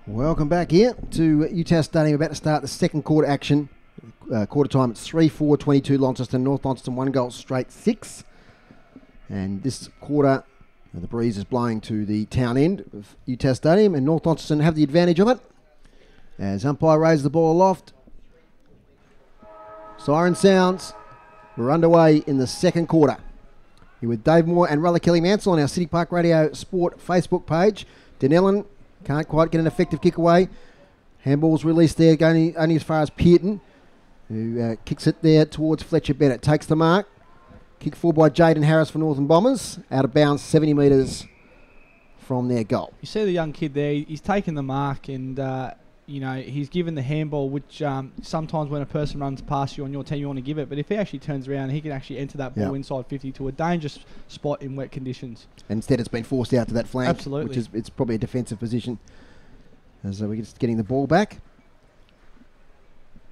Welcome back here to UTAS Stadium. About to start the second quarter action. Quarter time, it's 3-4-22 Launceston and North Launceston, 1 goal straight 6. And this quarter, the breeze is blowing to the town end of UTAS Stadium, and North Launceston have the advantage of it. As umpire raises the ball aloft. Siren sounds. We're underway in the second quarter. Here with Dave Mohr and Rulla Kelly-Mansell on our City Park Radio Sport Facebook page. Denellen can't quite get an effective kick away. Handball's released there, going only as far as Pearton, who kicks it there towards Fletcher Bennett. Takes the mark. Kick forward by Jaden Harris for Northern Bombers. Out of bounds, 70 metres from their goal. You see the young kid there, he's taken the mark and, he's given the handball, which sometimes when a person runs past you on your team, you want to give it. But if he actually turns around, he can actually enter that ball inside 50 to a dangerous spot in wet conditions. And instead it's been forced out to that flank. Absolutely. Which is, it's probably a defensive position as we're just getting the ball back.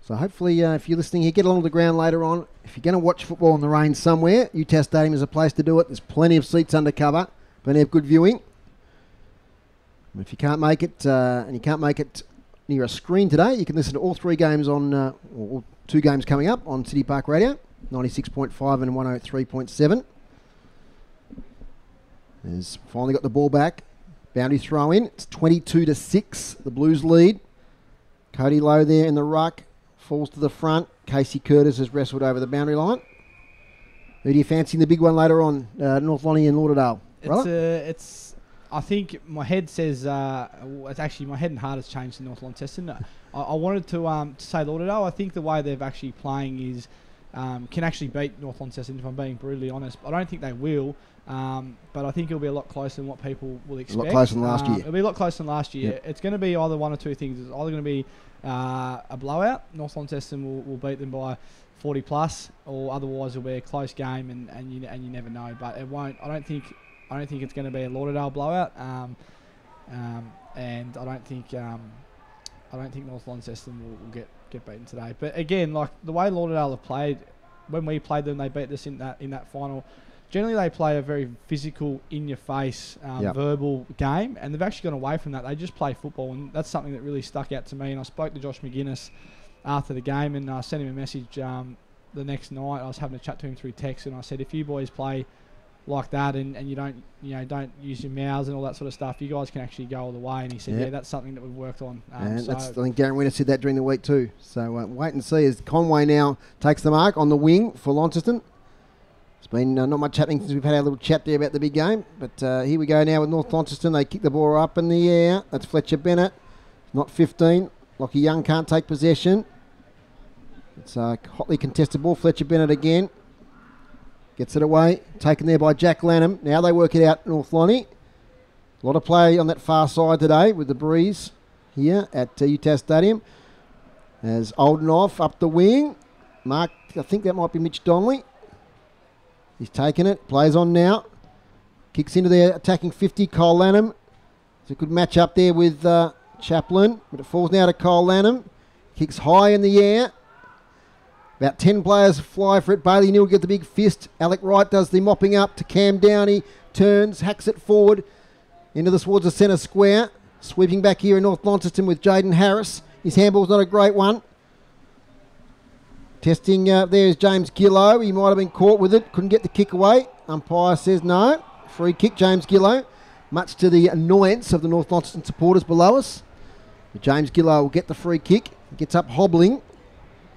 So hopefully, if you're listening here, get along the ground later on. If you're going to watch football in the rain somewhere, UTAS Stadium is a place to do it. There's plenty of seats under cover, plenty of good viewing. And if you can't make it, and you can't make it near a screen today, you can listen to all 3 games on, or 2 games coming up on City Park Radio, 96.5 and 103.7. Has finally got the ball back. Boundary throw in. It's 22-6. The Blues lead. Cody Lowe there in the ruck. Falls to the front. Casey Curtis has wrestled over the boundary line. Who do you fancy in the big one later on? North Lonnie and Lauderdale. I think my head says, it's actually my head and heart has changed to North Launceston. I wanted to say Lauderdale. I think the way they've actually playing is can actually beat North Launceston, if I'm being brutally honest. I don't think they will, but I think it'll be a lot closer than what people will expect. A lot closer than last year. It'll be a lot closer than last year. Yep. It's going to be either one or two things. It's either going to be a blowout. North Launceston will beat them by 40 plus, or otherwise it'll be a close game, and you never know. But it won't. I don't think it's going to be a Lauderdale blowout, and I don't think North Launceston will get beaten today. But again, like the way Lauderdale have played, when we played them, they beat us in that final. Generally, they play a very physical, in-your-face, verbal game, and they've actually gone away from that. They just play football, and that's something that really stuck out to me. And I spoke to Josh McGuinness after the game, and I sent him a message the next night. I was having a chat to him through text, and I said, if you boys play like that and you don't use your mouths and all that sort of stuff, you guys can actually go all the way. And he said, yeah, that's something that we've worked on. And I think Darren Winter said that during the week too. So wait and see as Conway now takes the mark on the wing for Launceston. It's been not much happening since we've had our little chat there about the big game. But here we go now with North Launceston. They kick the ball up in the air. That's Fletcher Bennett. Not 15. Lockie Young can't take possession. It's a hotly contested ball. Fletcher Bennett again. Gets it away. Taken there by Jack Lanham. Now they work it out, North Lonnie. A lot of play on that far side today with the breeze here at UTAS Stadium. As Oldenoff up the wing. Mark, I think that might be Mitch Donnelly. He's taken it. Plays on now. Kicks into their attacking 50. Cole Lanham. It's a good match up there with Chaplin. But it falls now to Cole Lanham. Kicks high in the air. About 10 players fly for it. Bailey Neal get the big fist. Alec Wright does the mopping up to Cam Downey. Turns, hacks it forward into towards the centre square. Sweeping back here in North Launceston with Jaden Harris. His handball's not a great one. Testing there's James Gillow. He might have been caught with it. Couldn't get the kick away. Umpire says no. Free kick, James Gillow. Much to the annoyance of the North Launceston supporters below us. But James Gillow will get the free kick. He gets up hobbling.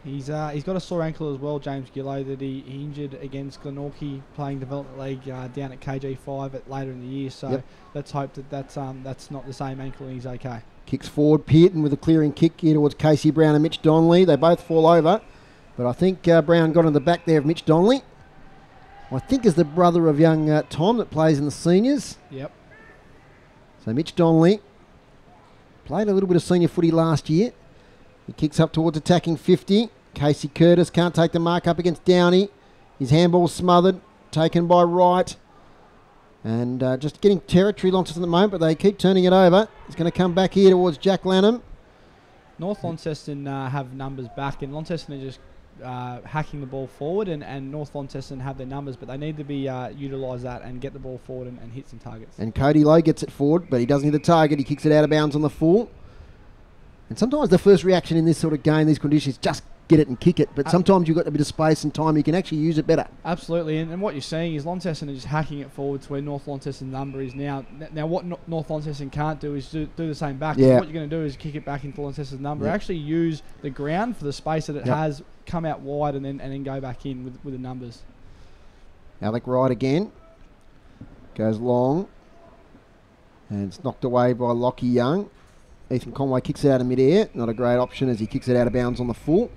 He's got a sore ankle as well, James Gillow, that he injured against Glenorchy playing Development League down at KG5 later in the year. So let's hope that's not the same ankle and he's okay. Kicks forward, Pearton with a clearing kick here towards Casey Brown and Mitch Donnelly. They both fall over, but I think Brown got in the back there of Mitch Donnelly. I think is the brother of young Tom that plays in the seniors. Yep. So Mitch Donnelly played a little bit of senior footy last year. He kicks up towards attacking 50. Casey Curtis can't take the mark up against Downey. His handball smothered, taken by Wright. And just getting territory Launceston at the moment, but they keep turning it over. He's going to come back here towards Jack Lanham. North Launceston have numbers back, and Launceston are just hacking the ball forward, and North Launceston have their numbers, but they need to be utilise that and get the ball forward and hit some targets. And Cody Lowe gets it forward, but he doesn't hit the target. He kicks it out of bounds on the full. And sometimes the first reaction in this sort of game, these conditions, just get it and kick it. But sometimes you've got a bit of space and time, you can actually use it better. Absolutely, and what you're seeing is Launceston are just hacking it forward to where North Launceston's number is now. Now, what North Launceston can't do is do the same back. Yeah. What you're going to do is kick it back into Launceston's number. Actually use the ground for the space that it has, come out wide, and then go back in with the numbers. Alec Wright again. Goes long. And it's knocked away by Lockie Young. Ethan Conway kicks it out of mid-air. Not a great option as he kicks it out of bounds on the full.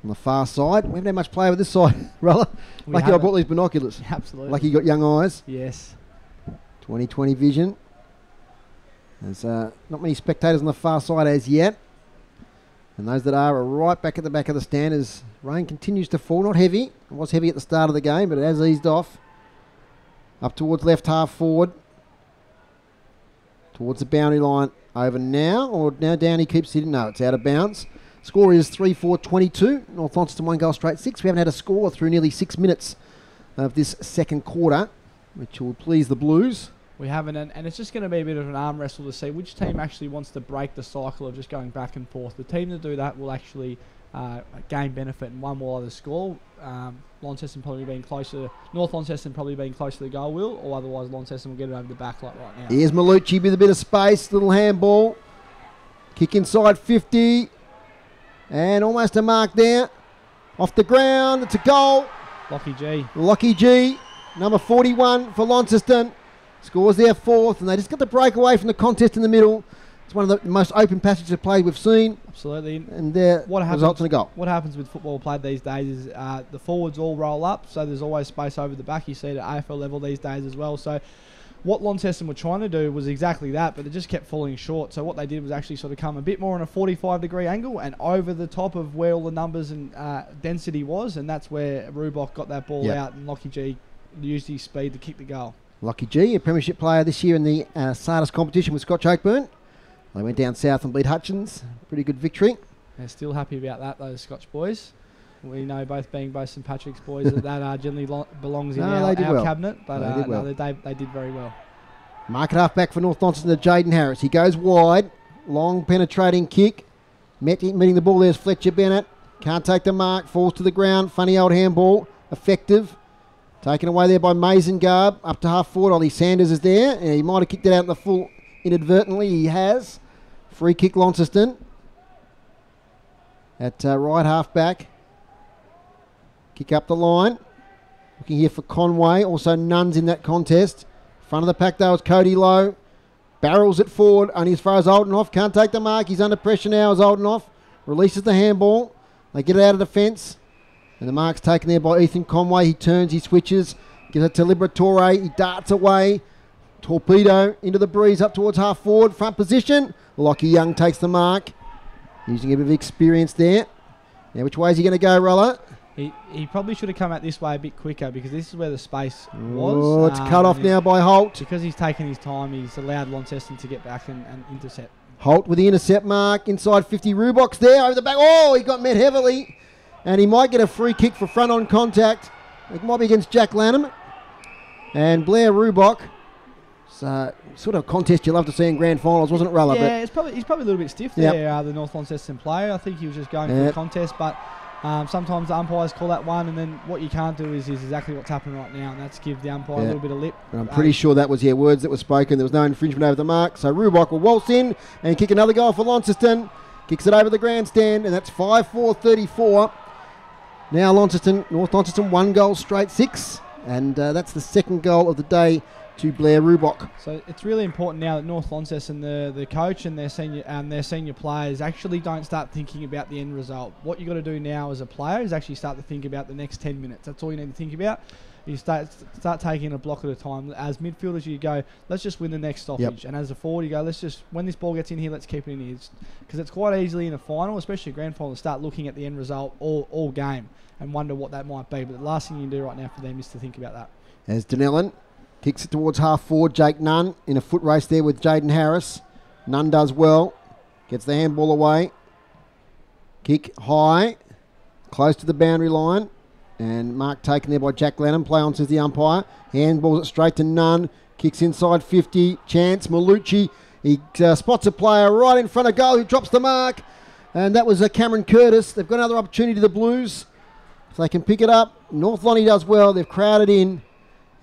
On the far side. We haven't had much play with this side, Rulla. Lucky I brought these binoculars. Absolutely. Lucky you got young eyes. Yes. 20/20 vision. There's not many spectators on the far side as yet. And those that are right back at the back of the stand as rain continues to fall. Not heavy. It was heavy at the start of the game, but it has eased off. Up towards left half forward. Towards the boundary line. Over now, or now down he keeps hitting. No, it's out of bounds. Score is 3-4-22. North Launceston 1 goal straight 6. We haven't had a score through nearly 6 minutes of this second quarter, which will please the Blues. We haven't, and it's just going to be a bit of an arm wrestle to see which team actually wants to break the cycle of just going back and forth. The team that do that will actually gain benefit, and one will either score. Launceston probably being closer, North Launceston probably being closer to the goal will, or otherwise Launceston will get it over the back like right now. Here's Malucci with a bit of space, little handball. Kick inside 50. And almost a mark there. Off the ground, it's a goal. Lockie G, number 41 for Launceston. Scores their fourth, and they just got the break away from the contest in the middle. It's one of the most open passages of play we've seen. Absolutely. And there results in a goal. What happens with football played these days is the forwards all roll up, so there's always space over the back. You see it at AFL level these days as well. So what Launceston were trying to do was exactly that, but it just kept falling short. So what they did was actually sort of come a bit more on a 45-degree angle and over the top of where all the numbers and density was, and that's where Rubok got that ball out, and Lockie G used his speed to kick the goal. Lockie G, a premiership player this year in the Sardis competition with Scotch Oakburn. They went down south and beat Hutchins. Pretty good victory. They're still happy about that, those Scotch boys. We know both being both St Patrick's boys that generally belongs in our cabinet, but they did very well. Market half back for North Launceston to Jaden Harris. He goes wide, long penetrating kick. Meeting the ball there's Fletcher Bennett. Can't take the mark, falls to the ground. Funny old handball, effective. Taken away there by Mazengarb. Up to half forward, Ollie Sanders is there. Yeah, he might have kicked it out in the full inadvertently. He has. Free kick Launceston. At right half back. Kick up the line. Looking here for Conway. Also Nuns in that contest. Front of the pack though is Cody Lowe. Barrels it forward. Only as far as Oldenoff. Can't take the mark. He's under pressure now as Oldenoff. Releases the handball. They get it out of defence. And the mark's taken there by Ethan Conway. He turns, he switches. Gives it to Liberatore. He darts away. Torpedo into the breeze up towards half forward. Front position. Lockie Young takes the mark. Using a bit of experience there. Now which way is he going to go, Rulla? He probably should have come out this way a bit quicker because this is where the space was. Oh, it's cut off now by Holt. Because he's taken his time, he's allowed Launceston to get back and intercept. Holt with the intercept mark. Inside 50. Rubok's there over the back. Oh, he got met heavily. And he might get a free kick for front on contact. It might be against Jack Lanham. And Blair Rubok. So, sort of contest you love to see in grand finals, wasn't it, Rulla? Yeah, he's probably a little bit stiff there, the North Launceston player. I think he was just going for the contest, but sometimes the umpires call that one, and then what you can't do is exactly what's happening right now, and that's give the umpire a little bit of lip. And I'm pretty sure that was words that were spoken. There was no infringement over the mark. So Rubok will waltz in and kick another goal for Launceston. Kicks it over the grandstand, and that's 5-4-34. Now North Launceston 1 goal straight 6, and that's the second goal of the day to Blair Rubok. So it's really important now that North Launceston, the coach and their senior players actually don't start thinking about the end result. What you got to do now as a player is actually start to think about the next 10 minutes. That's all you need to think about. You start taking a block at a time. As midfielders, you go, let's just win the next stoppage. And as a forward, you go, let's just, when this ball gets in here, let's keep it in here. Because it's quite easily in a final, especially a grand final, to start looking at the end result all game and wonder what that might be. But the last thing you can do right now for them is to think about that. As Denellen kicks it towards half forward, Jake Nunn in a foot race there with Jaden Harris. Nunn does well. Gets the handball away. Kick high. Close to the boundary line. And mark taken there by Jack Lanham. Play on, says the umpire. Handballs it straight to Nunn. Kicks inside 50. Chance. Malucci He spots a player right in front of goal who drops the mark. And that was Cameron Curtis. They've got another opportunity to the Blues. If they can pick it up. North Lonnie does well. They've crowded in.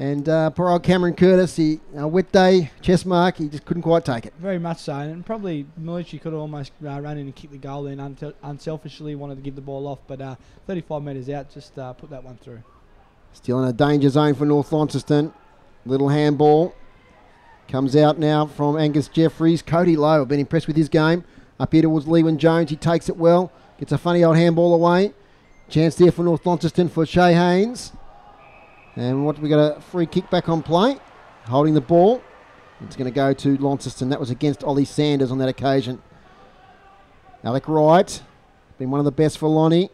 And poor old Cameron Curtis, wet day, chest mark, he just couldn't quite take it. Very much so. And probably Milici could have almost run in and kicked the goal then unselfishly, wanted to give the ball off. But 35 metres out, just put that one through. Still in a danger zone for North Launceston. Little handball. Comes out now from Angus Jeffries. Cody Lowe, I've been impressed with his game. Up here towards Lewin Jones. He takes it well. Gets a funny old handball away. Chance there for North Launceston for Shay Haynes. And we got a free kick back on play. Holding the ball. It's going to go to Launceston. That was against Ollie Sanders on that occasion. Alec Wright. Been one of the best for Lonnie.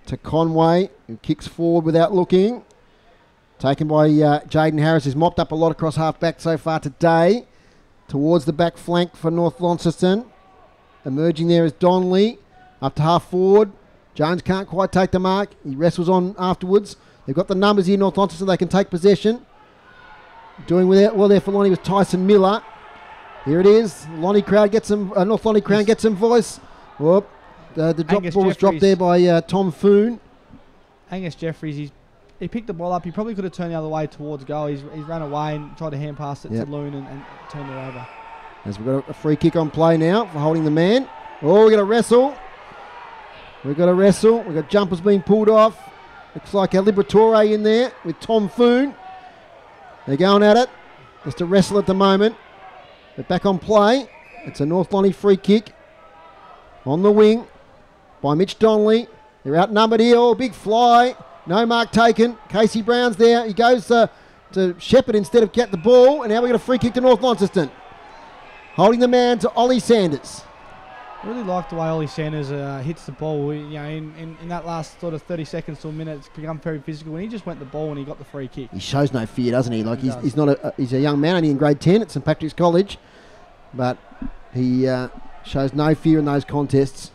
To Conway, who kicks forward without looking. Taken by Jaden Harris, who's mopped up a lot across half-back so far today. Towards the back flank for North Launceston. Emerging there is Donnelly. Up to half-forward. Jones can't quite take the mark. He wrestles on afterwards. They've got the numbers here, North Launceston. They can take possession. Doing well there for Lonnie was Tyson Miller. Here it is. Lonnie crowd gets some. North Lonnie crowd gets some voice. Whoop. The drop ball was dropped there by Tom Foon. Angus Jeffries, he picked the ball up. He probably could have turned the other way towards goal. He's run away and tried to hand pass it to Loon and turned it over. As we've got a free kick on play now for holding the man. Oh, we've got a wrestle. We've got jumpers being pulled off. Looks like a Liberatore in there with Tom Foon. They're going at it. Just a wrestle at the moment. But back on play. It's a North Lonnie free kick. On the wing by Mitch Donnelly. They're outnumbered here. Oh, big fly. No mark taken. Casey Brown's there. He goes to Shepherd instead of get the ball. And now we've got a free kick to North Launceston. Holding the man to Ollie Sanders. I really like the way Ollie Sanders hits the ball. In that last sort of 30 seconds to a minute, it's become very physical. And he just went the ball and he got the free kick. He shows no fear, doesn't he? Like he's a young man, only in grade 10 at St Patrick's College, but he shows no fear in those contests.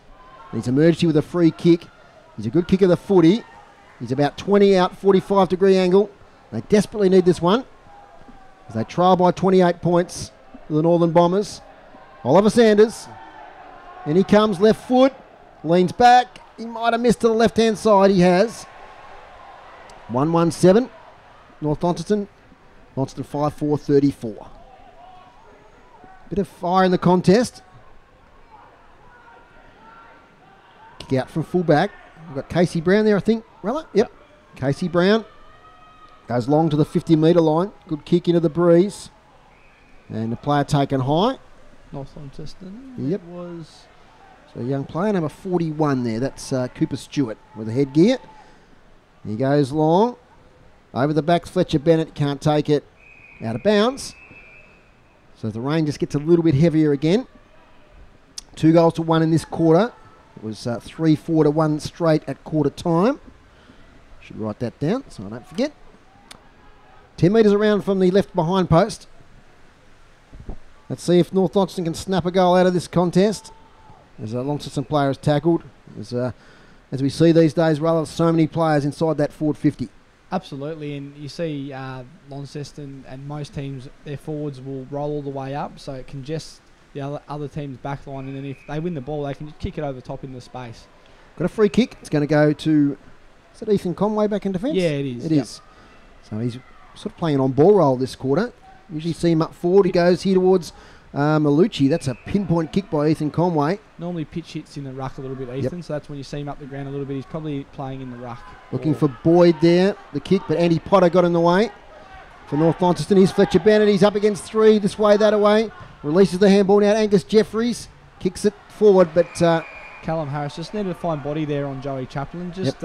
And he's emerged here with a free kick. He's a good kick of the footy. He's about 20 out, 45-degree angle. They desperately need this one as they trail by 28 points to the Northern Bombers. Oliver Sanders. And he comes, left foot, leans back. He might have missed to the left-hand side. He has. 1-1-7. North Launceston. Launceston 5-4-34. Bit of fire in the contest. Kick out from full-back. We've got Casey Brown there, I think. Rulla? Yep. Casey Brown. Goes long to the 50-metre line. Good kick into the breeze. And the player taken high. North Launceston. Yep. It was... So a young player, number 41 there. That's Cooper Stewart with the headgear. He goes long. Over the backs, Fletcher Bennett can't take it. Out of bounds. So the rain just gets a little bit heavier again. 2-1 in this quarter. It was 3-4-1 straight at quarter time. Should write that down so I don't forget. 10 metres around from the left behind post. Let's see if North Launceston can snap a goal out of this contest. As a Launceston player is tackled. As we see these days, rather so many players inside that forward 50. Absolutely, and you see Launceston and most teams, their forwards will roll all the way up, so it congests the other team's back line, and then if they win the ball, they can just kick it over the top into space. Got a free kick. It's going to go to, is it Ethan Conway back in defence? Yeah, it is. It is. So he's sort of playing on ball roll this quarter. Usually see him up forward. He goes here towards Malucci. That's a pinpoint kick by Ethan Conway. Normally pitch hits in the ruck a little bit, Ethan, so that's when you see him up the ground a little bit. He's probably playing in the ruck. Looking for Boyd there, the kick, but Andy Potter got in the way. For North Launceston, here's Fletcher Bennett. He's up against three, this way, that away. Releases the handball now. Angus Jeffries kicks it forward, but... Callum Harris just needed to find body there on Joey Chaplin. Just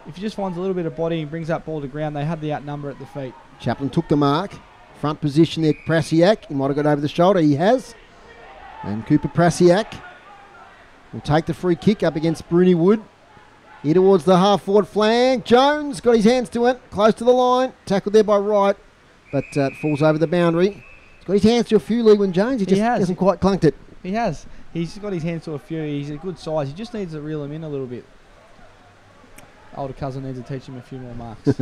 if he just finds a little bit of body and brings that ball to ground, they had the outnumber at the feet. Chaplin took the mark. Front position there, Prasiak. He might have got over the shoulder. He has. And Cooper Prasiak will take the free kick up against Bruni Wood. Here towards the half-forward flank. Jones got his hands to it. Close to the line. Tackled there by Wright. But it falls over the boundary. He's got his hands to a few, Lewin Jones. He just hasn't quite clunked it. He has. He's got his hands to a few. He's a good size. He just needs to reel him in a little bit. Older cousin needs to teach him a few more marks.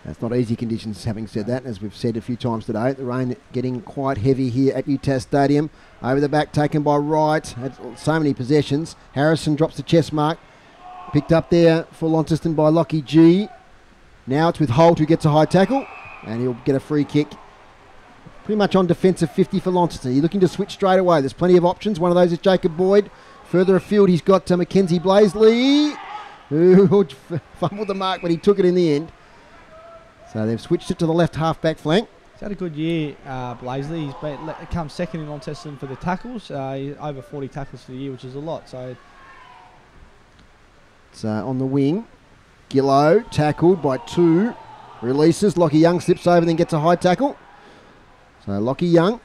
It's not easy conditions, having said that, as we've said a few times today. The rain getting quite heavy here at UTAS Stadium. Over the back, taken by Wright. Had so many possessions. Harrison drops the chest mark. Picked up there for Launceston by Lockie G. Now it's with Holt, who gets a high tackle, and he'll get a free kick. Pretty much on defensive 50 for Launceston. He's looking to switch straight away. There's plenty of options. One of those is Jacob Boyd. Further afield, he's got Mackenzie Blaisley, who fumbled the mark, but he took it in the end. So they've switched it to the left half-back flank. He's had a good year, Blaisley. He's come second in Launceston for the tackles. He's over 40 tackles for the year, which is a lot. So it's on the wing. Gillow tackled by 2. Releases. Lockie Young slips over, then gets a high tackle. So Lockie Young.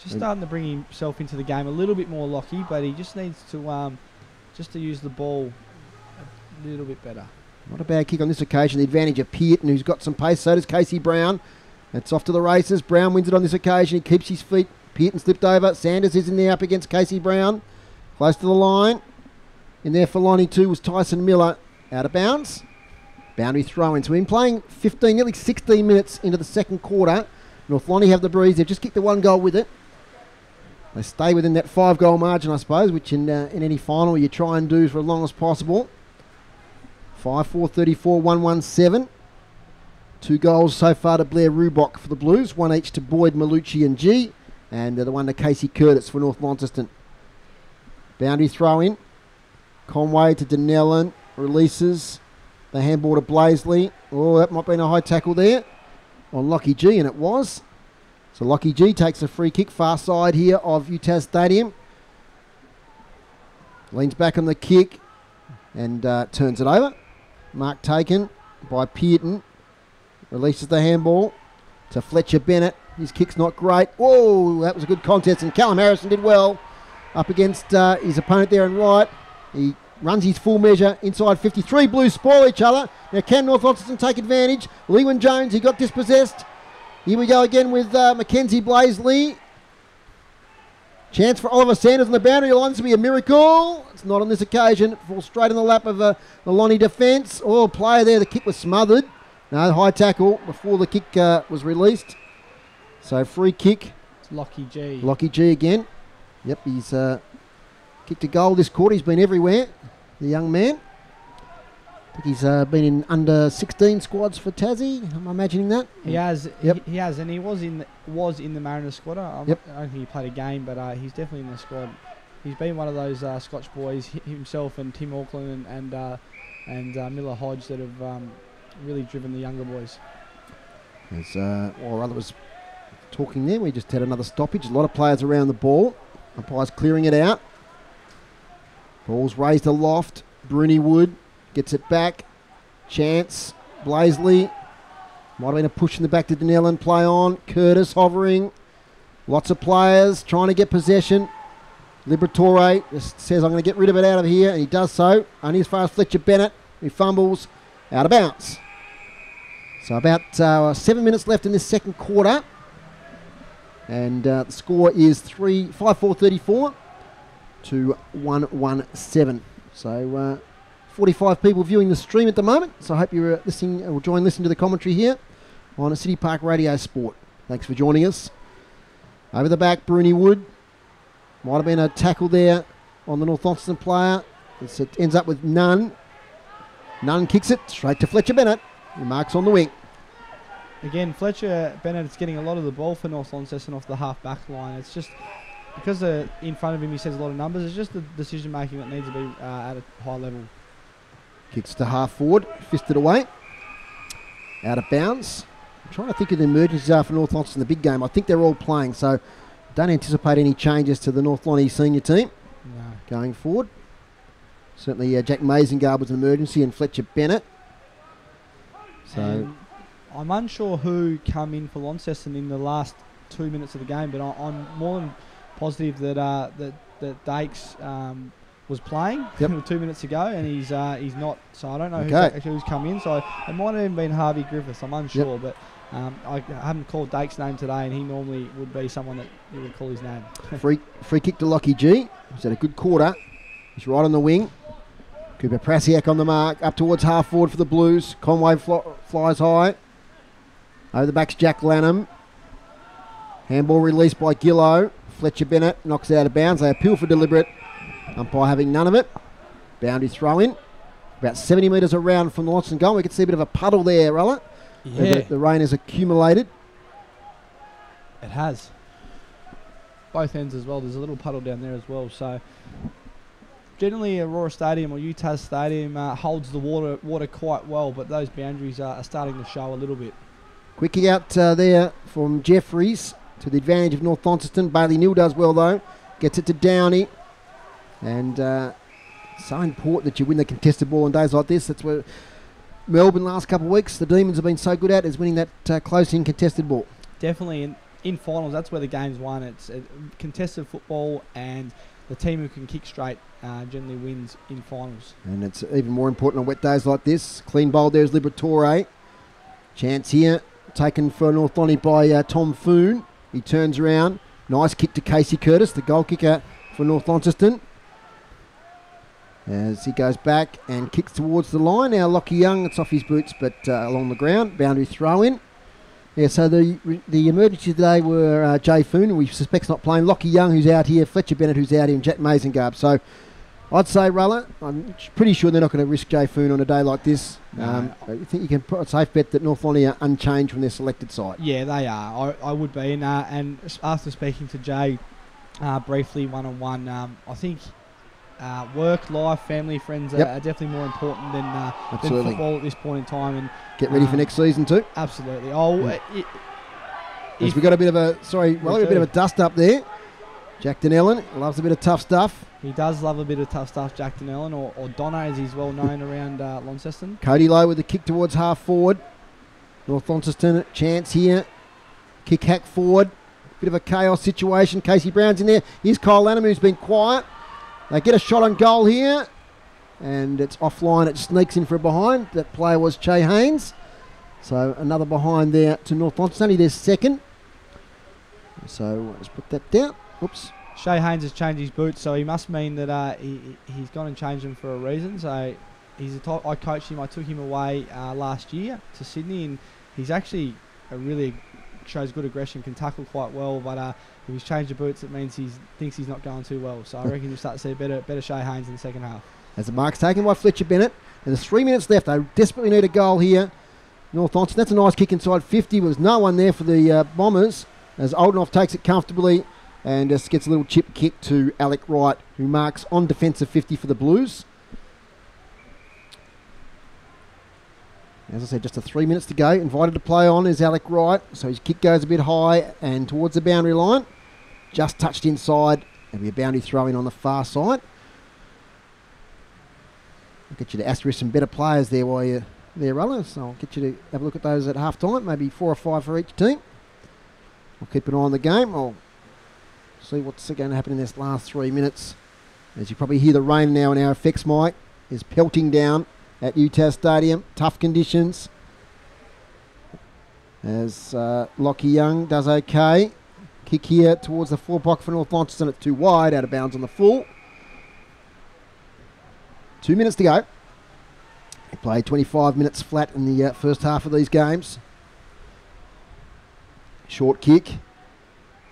Just starting to bring himself into the game a little bit more, Lockie, but he just needs to use the ball a little bit better. Not a bad kick on this occasion. The advantage of Pearton, who's got some pace. So does Casey Brown. It's off to the races. Brown wins it on this occasion. He keeps his feet. Pearton slipped over. Sanders is in there up against Casey Brown. Close to the line. In there for Lonnie too was Tyson Miller. Out of bounds. Boundary throw-in. So we've been playing 15, nearly 16 minutes into the second quarter. North Lonnie have the breeze. They've just kicked the 1 goal with it. They stay within that 5-goal margin, I suppose, which in any final you try and do for as long as possible. 5-4-34, 1-1-7. 2 goals so far to Blair Rubok for the Blues. 1 each to Boyd, Malucci and G. And the one to Casey Curtis for North Launceston. Boundary throw-in. Conway to Denellen. Releases. The handball to Blaisley. Oh, that might have been a high tackle there on Lockie G, and it was. So Lockie G takes a free kick far side here of UTAS Stadium. Leans back on the kick and turns it over. Mark taken by Pearton. Releases the handball to Fletcher Bennett. His kick's not great. Whoa, that was a good contest, and Callum Harrison did well up against his opponent there in right. He runs his full measure inside 53. Blues spoil each other. Now can North Launceston take advantage? Lewin Jones, he got dispossessed. Here we go again with Mackenzie Blaisley. Chance for Oliver Sanders on the boundary line. This will be a miracle. It's not on this occasion. It falls straight in the lap of the Lonnie defence. Oh, player there. The kick was smothered. No, high tackle before the kick was released. So free kick. It's Lockie G. Lockie G again. Yep, he's kicked a goal this quarter. He's been everywhere, the young man. I think he's been in under 16 squads for Tassie. Am I imagining that? He has. Yep. He has, and he was in the Mariners squad. Yep. I don't think he played a game, but he's definitely in the squad. He's been one of those Scotch boys, himself and Tim Auckland and Miller Hodge, that have really driven the younger boys. As while Rulla was talking there, we just had another stoppage. A lot of players around the ball. Umpires clearing it out. Ball's raised aloft. Bruni Wood gets it back. Chance. Blaisley. Might have been a push in the back to Denellen. Play on. Curtis hovering. Lots of players trying to get possession. Liberatore just says, I'm going to get rid of it out of here. And he does so. Only as far as Fletcher Bennett. He fumbles. Out of bounds. So about 7 minutes left in this second quarter. And the score is 5-4-34 to 1-1-7. So 45 people viewing the stream at the moment. So I hope you're listening or listening to the commentary here on a City Park Radio Sport. Thanks for joining us. Over the back, Bruni Wood. Might have been a tackle there on the North Launceston player. It ends up with Nunn. Nunn kicks it straight to Fletcher Bennett. He marks on the wing. Again, Fletcher Bennett's getting a lot of the ball for North Launceston off the half-back line. It's just because in front of him he says a lot of numbers. It's just the decision-making that needs to be at a high level. Kicks to half forward, fisted away. Out of bounds. I'm trying to think of the emergencies are for North Launceston in the big game. I think they're all playing, so don't anticipate any changes to the North Lonnie senior team going forward. Certainly Jack Masengard was an emergency and Fletcher Bennett. So I'm unsure who come in for Launceston in the last 2 minutes of the game, but I'm more than positive that that Dakes was playing 2 minutes ago, and he's not. So I don't know who's come in. So it might have even been Harvey Griffiths. I'm unsure, but I haven't called Dakes' name today, and he normally would be someone that you would call his name. free kick to Lockie G. He's had a good quarter. He's right on the wing. Cooper Prasiak on the mark, up towards half forward for the Blues. Conway flies high. Over the back's Jack Lanham. Handball released by Gillow. Fletcher Bennett knocks it out of bounds. They appeal for deliberate. Umpire having none of it. Boundary throw in. About 70 metres around from the Launceston goal. We can see a bit of a puddle there, Rulla. Yeah. The rain has accumulated. It has. Both ends as well. There's a little puddle down there as well. So generally Aurora Stadium or UTAS Stadium holds the water quite well, but those boundaries are starting to show a little bit. Quick kick out there from Jeffries to the advantage of North Launceston. Bailey Neal does well though. Gets it to Downey. And so important that you win the contested ball on days like this. That's where Melbourne last couple of weeks, the Demons have been so good at, is winning that close-in contested ball. Definitely in finals, that's where the game's won. It's contested football, and the team who can kick straight generally wins in finals. And it's even more important on wet days like this. Clean bowl there is Liberatore. Chance here, taken for North Lonnie by Tom Foon. He turns around. Nice kick to Casey Curtis, the goal kicker for North Launceston. As he goes back and kicks towards the line. Now Lockie Young, it's off his boots, but along the ground. Boundary throw in. Yeah, so the emergencies today were Jay Foon, who we suspect's not playing, Lockie Young, who's out here, Fletcher Bennett, who's out here, and Jack Mazengarb. So I'd say, Rulla, I'm pretty sure they're not going to risk Jay Foon on a day like this. No. I think you can put a safe bet that North Lonnie are unchanged from their selected side. Yeah, they are. I would be. And after speaking to Jay briefly one-on-one, I think work, life, family, friends are definitely more important than football at this point in time. And get ready for next season too. Absolutely. We've got a bit of a dust up there. Jack Denellen loves a bit of tough stuff. He does love a bit of tough stuff, Jack Denellen, or Donna, as he's well known around Launceston. Cody Lowe with the kick towards half forward. North Launceston, chance here. Kick hack forward. Bit of a chaos situation. Casey Brown's in there. Here's Kyle Lanham, who's been quiet. They get a shot on goal here, and it's offline. It sneaks in for a behind. That player was Che Haynes. So another behind there to North Launceston. Only their second. So let's put that down. Oops. Shay Haynes has changed his boots, so he must mean that he's gone and changed them for a reason. So he's I coached him. I took him away last year to Sydney, and he's actually shows good aggression, can tackle quite well, but if he's changed the boots, it means he thinks he's not going too well. So I reckon you'll start to see better Shay Haynes in the second half. As the mark's taken by Fletcher Bennett, and there's 3 minutes left. They desperately need a goal here. North Launceston, that's a nice kick inside 50. There was no one there for the Bombers, as Oldenoff takes it comfortably and just gets a little chip kick to Alec Wright, who marks on defensive 50 for the Blues. As I said, just 3 minutes to go. Invited to play on is Alec Wright. So his kick goes a bit high and towards the boundary line. Just touched inside. There'll be a boundary throw in on the far side. I'll get you to asterisk some better players there while you're there, Rulla. So I'll get you to have a look at those at half time. Maybe 4 or 5 for each team. We'll keep an eye on the game. I'll see what's going to happen in this last 3 minutes. As you probably hear the rain now in our effects mic is pelting down at UTAS Stadium. Tough conditions. As Lockie Young does okay. Kick here towards the full pocket for North Launceston. It's too wide, out of bounds on the full. 2 minutes to go. They played 25 minutes flat in the first half of these games. Short kick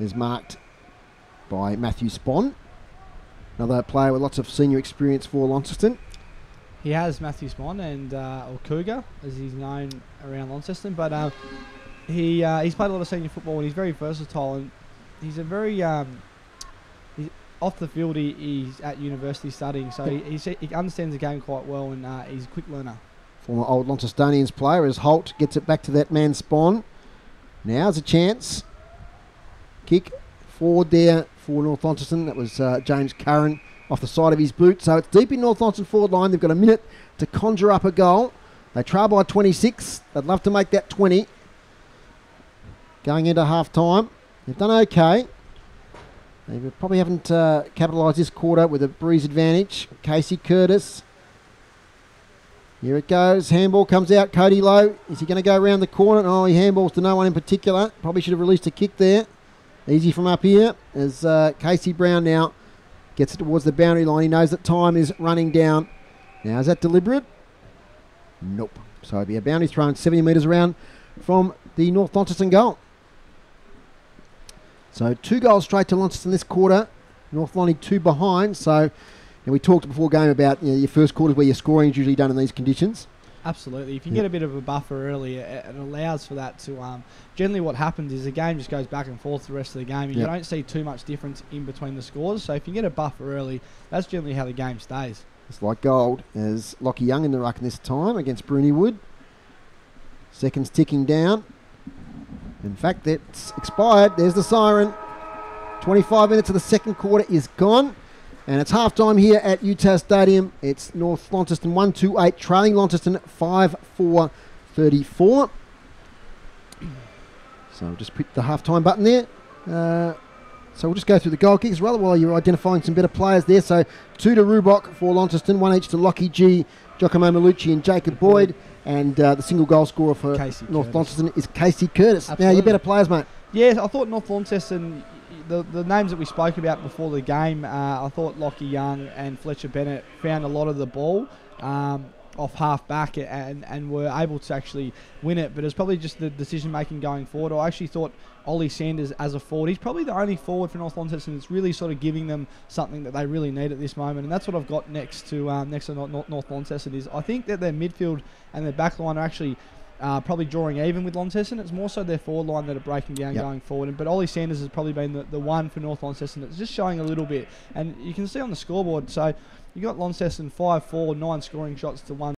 is marked by Matthew Spon. Another player with lots of senior experience for Launceston. He has, Matthew Spon, and or Cougar, as he's known around Launceston. But he's played a lot of senior football, and he's very versatile. And he's a very he's off the field. He's at university studying, so he understands the game quite well, and he's a quick learner. Former old Launcestonians player as Holt gets it back to that man Spon. Now's a chance. Kick forward there for North Launceston. That was James Curran off the side of his boot. So it's deep in North Launceston forward line. They've got a minute to conjure up a goal. They trail by 26. They'd love to make that 20. Going into half time. They've done okay. They probably haven't capitalised this quarter with a breeze advantage. Casey Curtis. Here it goes. Handball comes out. Cody Lowe. Is he going to go around the corner? Oh, he handballs to no one in particular. Probably should have released a kick there. Easy from up here as Casey Brown now gets it towards the boundary line. He knows that time is running down. Now, is that deliberate? Nope. So it'll be a boundary thrown 70 metres around from the North Launceston goal. So 2 goals straight to Launceston this quarter. North Lonnie 2 behind. So we talked before game about your first quarters where your scoring is usually done in these conditions. Absolutely. If you get a bit of a buffer early, it allows for that to... generally what happens is the game just goes back and forth the rest of the game. And you don't see too much difference in between the scores. So if you get a buffer early, that's generally how the game stays. It's like gold as Lockie Young in the ruck this time against Bruni Wood. Seconds ticking down. In fact, it's expired. There's the siren. 25 minutes of the second quarter is gone. And it's half-time here at UTAS Stadium. It's North Launceston 1-2-8, trailing Launceston 5-4-34. So we'll just put the half-time button there. So we'll just go through the goal kicks rather while you're identifying some better players there. So 2 to Rubok for Launceston, 1 each to Lockie G, Giacomo Malucci and Jacob Boyd. And the single goal scorer for North Launceston is Casey Curtis. Absolutely. Now, you better players, mate. Yeah, I thought North Launceston... The names that we spoke about before the game, I thought Lockie Young and Fletcher Bennett found a lot of the ball off half back and were able to actually win it. But it's probably just the decision making going forward. I actually thought Ollie Sanders as a forward, he's probably the only forward for North Launceston that's really sort of giving them something that they really need at this moment. And that's what I've got next to North Launceston is I think that their midfield and their back line are actually probably drawing even with Launceston. It's more so their forward line that are breaking down going forward. But Ollie Sanders has probably been the one for North Launceston that's just showing a little bit. And you can see on the scoreboard, so you got Launceston 5-4, 9 scoring shots to 1.